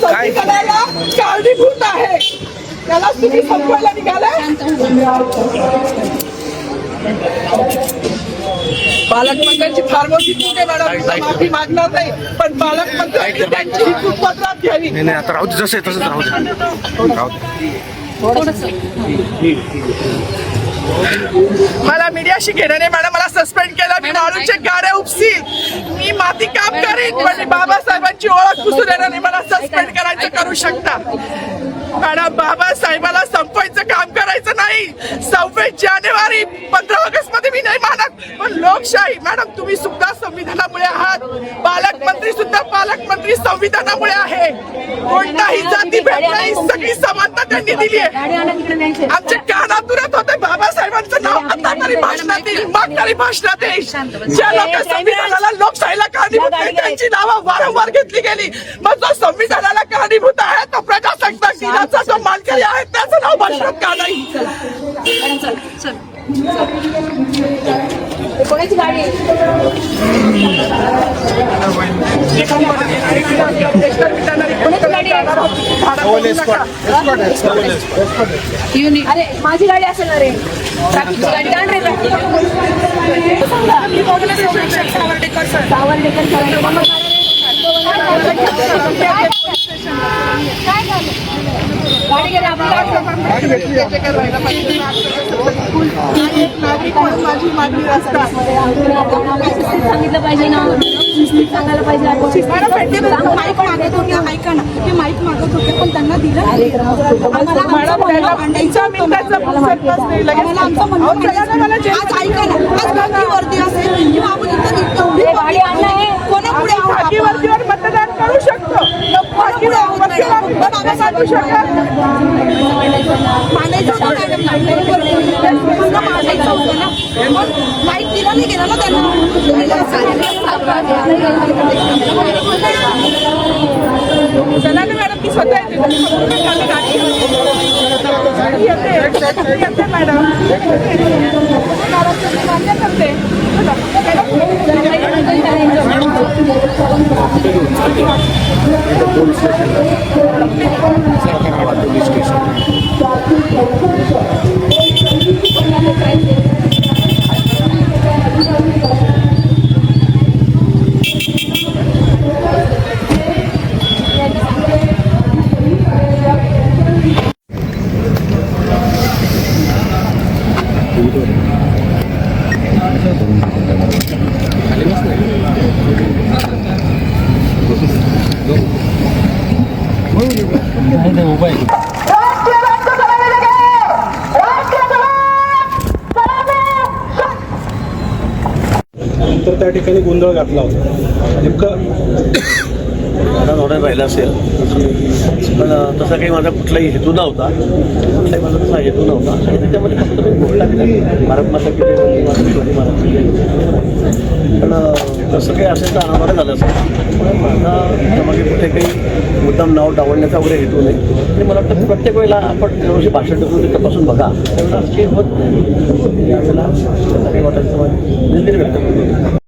संविधानाला कारणीभूत आहे त्याला तुम्ही संपवायला निघाले. पालकमंत्र्यांची फार मोठी चूक आहे मॅडम, माफी मागणार नाही पण पालकमंत्र्यांनी त्यांची ही चूक पत्रात घ्यावी. नाही आता राहू दे, जसं तसंच राहू दे. मला मीडियाशी घेणं नाही मॅडम, मला सस्पेंड केलं, मी मारूचे गाड्या उपसील, मी माती काम करीन पण बाबासाहेबांची ओळख पुसून येणार नाही. मला सस्पेंड करायचं करू शकता मॅडम, बाबासाहेबाला संपवायचं काम करायचं नाही. 26 जानेवारी 15 ऑगस्ट मध्ये मी नाही मानत पण लोकशाही मॅडम तुम्ही सुद्धा संविधानामुळे आहात, पालकमंत्री सुद्धा पालकमंत्री संविधानामुळे आहे. कोणताही जातीभेद नाही, सगळी समानता त्यांनी दिली आहे. आमच्या कानातुरात होते बाबासाहेबांचं नाव आता तरी भाषणात येईल, मग तरी भाषणात येईल. ज्या लोक संविधानाला लोकशाहीला कारणीभूत आहे त्यांची नावं वारंवार घेतली गेली, मग जो संविधानाला कारणीभूत आहे तो प्रजासत्ताक दिनाचा जो मानकरी आहे त्याचं नाव भाषणात का नाही. कोणाची गाडी अरे माझी गाडी असेल ना रे, ट्रॅफिकची गाडी काढ रे. गाडी गेला माझी मागणी सांगितलं पाहिजे ना, सांगायला पाहिजे. माईक मागत होते, ऐका ना, ते माईक मागत होते पण त्यांना दिलं. आज ऐका ना, आज गांधी वर्दी असेल किंवा आपण कोणापुढे वर्दीवर मतदान करू शकतो, माईक दिला नाही गेला ना त्यांना. चला ना मॅडम, ती स्वतः येते मॅडम, मान्य करते. तर त्या ठिकाणी गोंधळ घातला होता. नेमकं ऑर्डर राहिला असेल पण तसा काही माझा कुठलाही हेतू नव्हता, कुठलाही माझा तसा हेतू नव्हता. आणि त्याच्यामध्ये फक्त मी घोषणा केली, भारत माता केली, पण तसं काही असेल तर आम्हाला झालं असेल. पण माझा त्यामागे कुठे काही मुद्दाम नाव डावलण्याचा वगैरे हेतू नाही. आणि मला वाटतं प्रत्येक वेळेला आपण जेव्हा भाषण करतो त्याच्यापासून बघा त्यावेळेला असं काही होत नाही. यावेळेला त्याचा काही वाटायचं निर्णय व्यक्त करतो.